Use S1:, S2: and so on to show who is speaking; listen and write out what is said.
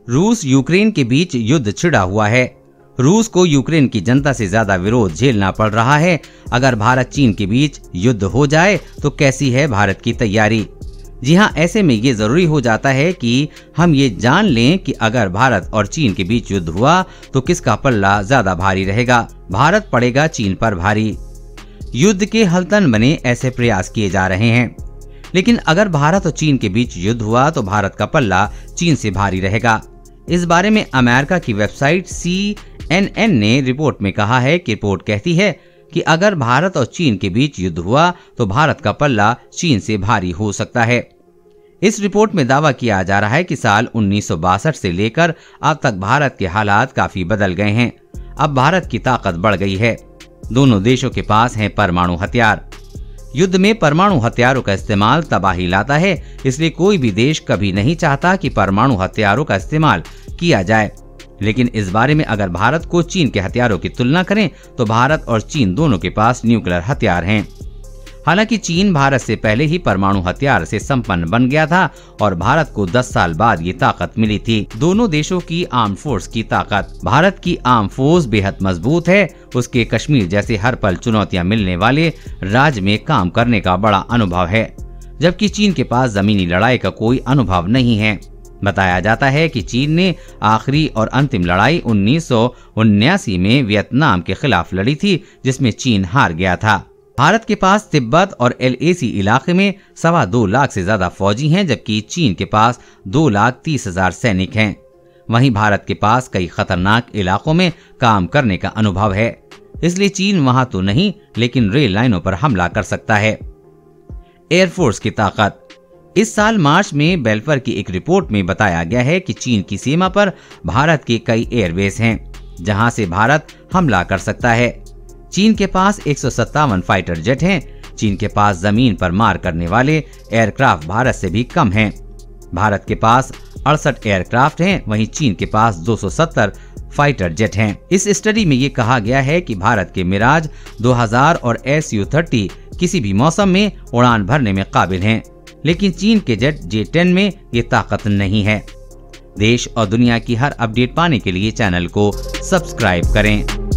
S1: रूस यूक्रेन के बीच युद्ध छिड़ा हुआ है। रूस को यूक्रेन की जनता से ज्यादा विरोध झेलना पड़ रहा है। अगर भारत चीन के बीच युद्ध हो जाए तो कैसी है भारत की तैयारी? जी हाँ, ऐसे में ये जरूरी हो जाता है कि हम ये जान लें कि अगर भारत और चीन के बीच युद्ध हुआ तो किसका पल्ला ज्यादा भारी रहेगा। भारत पड़ेगा चीन पर भारी। युद्ध के हलतन बने ऐसे प्रयास किए जा रहे हैं, लेकिन अगर भारत और चीन के बीच युद्ध हुआ तो भारत का पल्ला चीन से भारी रहेगा। इस बारे में अमेरिका की वेबसाइट CNN ने रिपोर्ट में कहा है कि रिपोर्ट कहती है कि अगर भारत और चीन के बीच युद्ध हुआ तो भारत का पल्ला चीन से भारी हो सकता है। इस रिपोर्ट में दावा किया जा रहा है कि साल 1962 से लेकर अब तक भारत के हालात काफी बदल गए हैं। अब भारत की ताकत बढ़ गई है। दोनों देशों के पास हैं परमाणु हथियार। युद्ध में परमाणु हथियारों का इस्तेमाल तबाही लाता है, इसलिए कोई भी देश कभी नहीं चाहता कि परमाणु हथियारों का इस्तेमाल किया जाए। लेकिन इस बारे में अगर भारत को चीन के हथियारों की तुलना करें तो भारत और चीन दोनों के पास न्यूक्लियर हथियार हैं। हालांकि चीन भारत से पहले ही परमाणु हथियार से संपन्न बन गया था और भारत को 10 साल बाद ये ताकत मिली थी। दोनों देशों की आर्म फोर्स की ताकत। भारत की आर्म फोर्स बेहद मजबूत है। उसके कश्मीर जैसे हर पल चुनौतियां मिलने वाले राज्य में काम करने का बड़ा अनुभव है, जबकि चीन के पास जमीनी लड़ाई का कोई अनुभव नहीं है। बताया जाता है कि चीन ने आखिरी और अंतिम लड़ाई 1979 में वियतनाम के खिलाफ लड़ी थी, जिसमें चीन हार गया था। भारत के पास तिब्बत और LAC इलाके में 2.25 लाख से ज्यादा फौजी हैं, जबकि चीन के पास 2,30,000 सैनिक हैं। वहीं भारत के पास कई खतरनाक इलाकों में काम करने का अनुभव है, इसलिए चीन वहां तो नहीं लेकिन रेल लाइनों पर हमला कर सकता है। एयरफोर्स की ताकत। इस साल मार्च में बेल्फर की एक रिपोर्ट में बताया गया है कि चीन की सीमा पर भारत के कई एयरबेस हैं, जहां से भारत हमला कर सकता है। चीन के पास 157 फाइटर जेट हैं। चीन के पास जमीन पर मार करने वाले एयरक्राफ्ट भारत से भी कम हैं। भारत के पास 68 एयरक्राफ्ट हैं, वहीं चीन के पास 270 फाइटर जेट हैं। इस स्टडी में ये कहा गया है कि भारत के मिराज 2000 और Su-30 किसी भी मौसम में उड़ान भरने में काबिल हैं, लेकिन चीन के जेट J-10 में ये ताकत नहीं है। देश और दुनिया की हर अपडेट पाने के लिए चैनल को सब्सक्राइब करें।